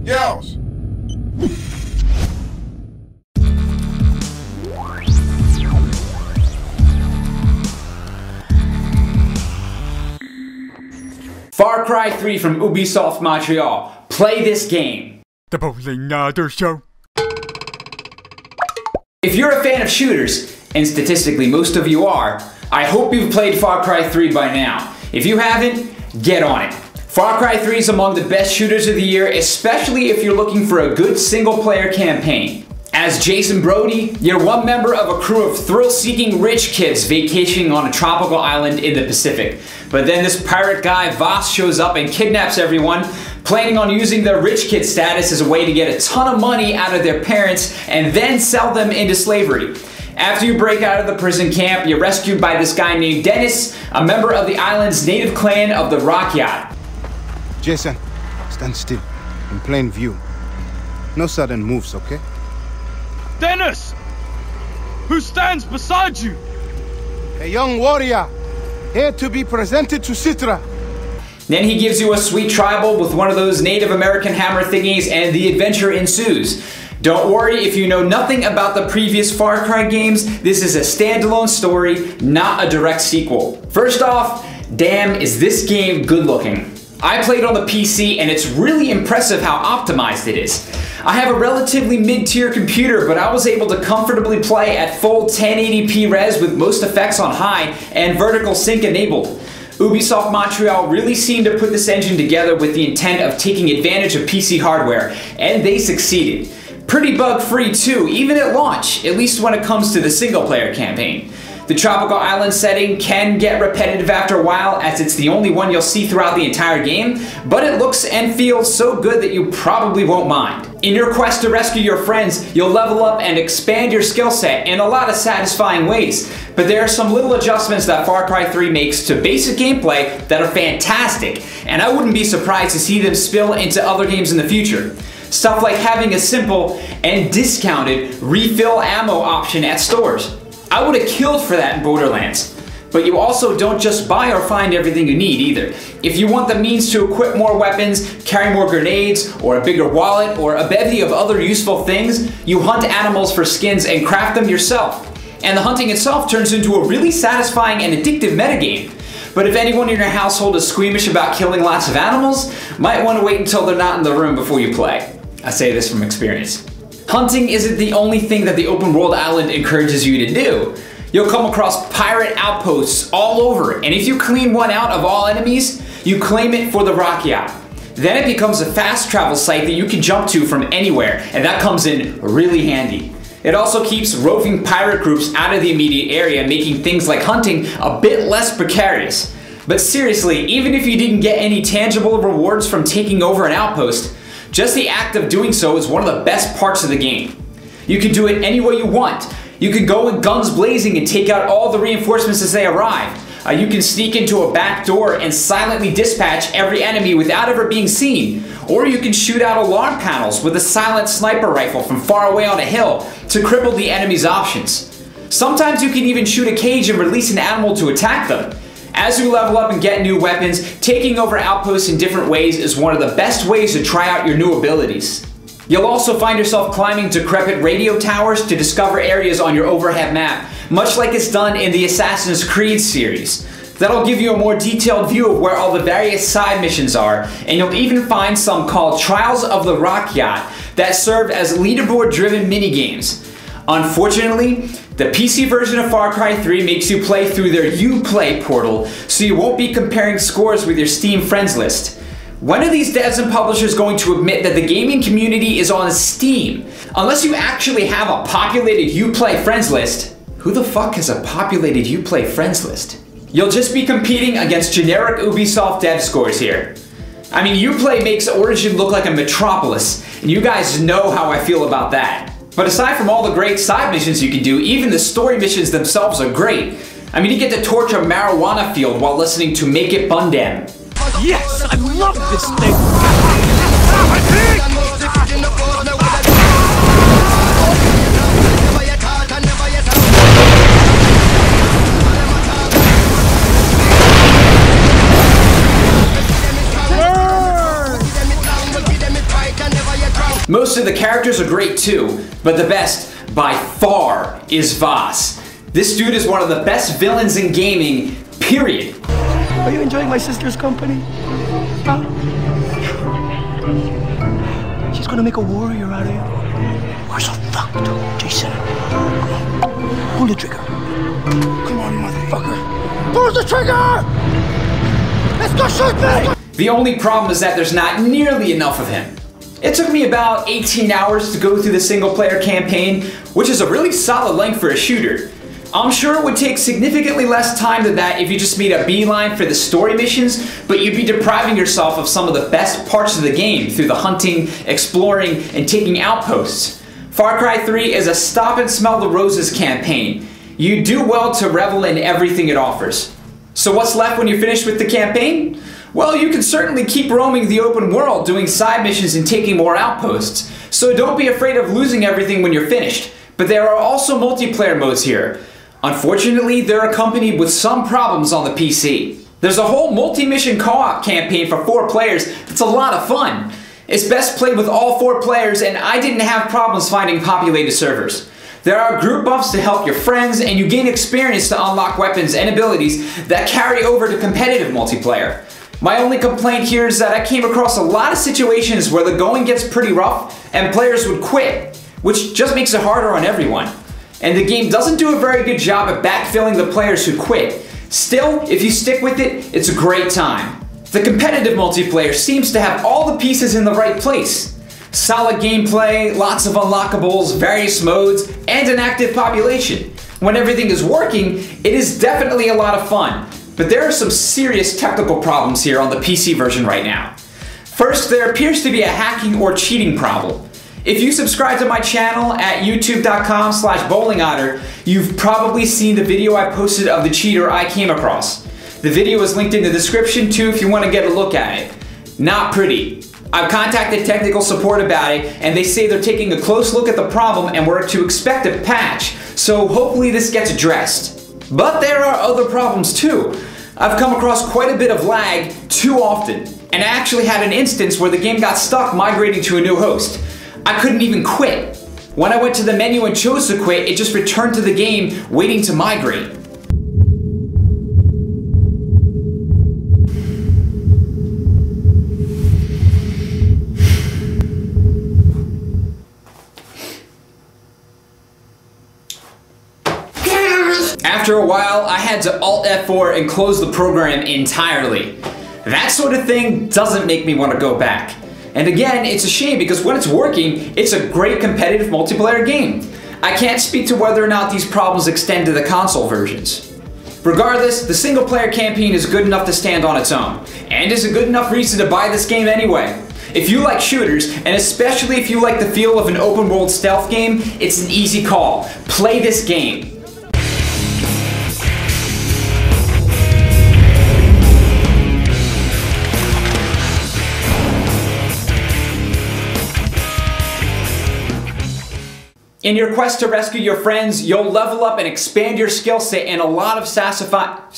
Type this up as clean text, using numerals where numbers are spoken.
Yeousch! Far Cry 3 from Ubisoft Montreal. Play this game. The Bowlingotter Show. If you're a fan of shooters, and statistically most of you are, I hope you've played Far Cry 3 by now. If you haven't, get on it. Far Cry 3 is among the best shooters of the year, especially if you're looking for a good single-player campaign. As Jason Brody, you're one member of a crew of thrill-seeking rich kids vacationing on a tropical island in the Pacific. But then this pirate guy, Voss, shows up and kidnaps everyone, planning on using their rich kid status as a way to get a ton of money out of their parents and then sell them into slavery. After you break out of the prison camp, you're rescued by this guy named Dennis, a member of the island's native clan of the Rock Yacht. Jason, stand still, in plain view. No sudden moves, okay? Dennis! Who stands beside you? A young warrior, here to be presented to Citra. Then he gives you a sweet tribal with one of those Native American hammer thingies and the adventure ensues. Don't worry if you know nothing about the previous Far Cry games, this is a standalone story, not a direct sequel. First off, damn is this game good looking. I played on the PC and it's really impressive how optimized it is. I have a relatively mid-tier computer, but I was able to comfortably play at full 1080p res with most effects on high and vertical sync enabled. Ubisoft Montreal really seemed to put this engine together with the intent of taking advantage of PC hardware, and they succeeded. Pretty bug-free too, even at launch, at least when it comes to the single-player campaign. The tropical island setting can get repetitive after a while, as it's the only one you'll see throughout the entire game, but it looks and feels so good that you probably won't mind. In your quest to rescue your friends, you'll level up and expand your skill set in a lot of satisfying ways, but there are some little adjustments that Far Cry 3 makes to basic gameplay that are fantastic, and I wouldn't be surprised to see them spill into other games in the future. Stuff like having a simple and discounted refill ammo option at stores. I would have killed for that in Borderlands. But you also don't just buy or find everything you need either. If you want the means to equip more weapons, carry more grenades, or a bigger wallet, or a bevy of other useful things, you hunt animals for skins and craft them yourself. And the hunting itself turns into a really satisfying and addictive metagame. But if anyone in your household is squeamish about killing lots of animals, might want to wait until they're not in the room before you play. I say this from experience. Hunting isn't the only thing that the open world island encourages you to do. You'll come across pirate outposts all over, and if you clean one out of all enemies, you claim it for the Rock Yacht. Then it becomes a fast travel site that you can jump to from anywhere, and that comes in really handy. It also keeps roving pirate groups out of the immediate area, making things like hunting a bit less precarious. But seriously, even if you didn't get any tangible rewards from taking over an outpost, just the act of doing so is one of the best parts of the game. You can do it any way you want. You can go in guns blazing and take out all the reinforcements as they arrive. You can sneak into a back door and silently dispatch every enemy without ever being seen. Or you can shoot out alarm panels with a silent sniper rifle from far away on a hill to cripple the enemy's options. Sometimes you can even shoot a cage and release an animal to attack them. As you level up and get new weapons, taking over outposts in different ways is one of the best ways to try out your new abilities. You'll also find yourself climbing decrepit radio towers to discover areas on your overhead map, much like it's done in the Assassin's Creed series. That'll give you a more detailed view of where all the various side missions are, and you'll even find some called Trials of the Rock Yacht that serve as leaderboard-driven minigames. Unfortunately, the PC version of Far Cry 3 makes you play through their Uplay portal, so you won't be comparing scores with your Steam friends list. When are these devs and publishers going to admit that the gaming community is on Steam? Unless you actually have a populated Uplay friends list. Who the fuck has a populated Uplay friends list? You'll just be competing against generic Ubisoft dev scores here. I mean, Uplay makes Origin look like a metropolis, and you guys know how I feel about that. But aside from all the great side missions you can do, even the story missions themselves are great. I mean, you get to torch a marijuana field while listening to Make It Bundem. Yes, I love this thing! Most of the characters are great too, but the best, by far, is Voss. This dude is one of the best villains in gaming, period. Are you enjoying my sister's company? Huh? She's gonna make a warrior out of you. We're so fucked, Jason. Pull the trigger. Come on, motherfucker. Pull the trigger! Let's go shoot me! The only problem is that there's not nearly enough of him. It took me about 18 hours to go through the single player campaign, which is a really solid length for a shooter. I'm sure it would take significantly less time than that if you just made a beeline for the story missions, but you'd be depriving yourself of some of the best parts of the game through the hunting, exploring, and taking outposts. Far Cry 3 is a stop and smell the roses campaign. You do well to revel in everything it offers. So what's left when you're finished with the campaign? Well, you can certainly keep roaming the open world, doing side missions and taking more outposts. So don't be afraid of losing everything when you're finished. But there are also multiplayer modes here. Unfortunately, they're accompanied with some problems on the PC. There's a whole multi-mission co-op campaign for 4 players that's a lot of fun. It's best played with all 4 players, and I didn't have problems finding populated servers. There are group buffs to help your friends, and you gain experience to unlock weapons and abilities that carry over to competitive multiplayer. My only complaint here is that I came across a lot of situations where the going gets pretty rough and players would quit, which just makes it harder on everyone. And the game doesn't do a very good job at backfilling the players who quit. Still, if you stick with it, it's a great time. The competitive multiplayer seems to have all the pieces in the right place. Solid gameplay, lots of unlockables, various modes, and an active population. When everything is working, it is definitely a lot of fun. But there are some serious technical problems here on the PC version right now. First, there appears to be a hacking or cheating problem. If you subscribe to my channel at youtube.com/bowlingotter, you've probably seen the video I posted of the cheater I came across. The video is linked in the description too if you want to get a look at it. Not pretty. I've contacted technical support about it, and they say they're taking a close look at the problem and we're to expect a patch, so hopefully this gets addressed. But there are other problems too. I've come across quite a bit of lag too often, and I actually had an instance where the game got stuck migrating to a new host. I couldn't even quit. When I went to the menu and chose to quit, it just returned to the game waiting to migrate. After a while, I had to Alt F4 and close the program entirely. That sort of thing doesn't make me want to go back. And again, it's a shame because when it's working, it's a great competitive multiplayer game. I can't speak to whether or not these problems extend to the console versions. Regardless, the single player campaign is good enough to stand on its own, and is a good enough reason to buy this game anyway. If you like shooters, and especially if you like the feel of an open world stealth game, it's an easy call. Play this game. In your quest to rescue your friends, you'll level up and expand your skill set in a lot of sassafras.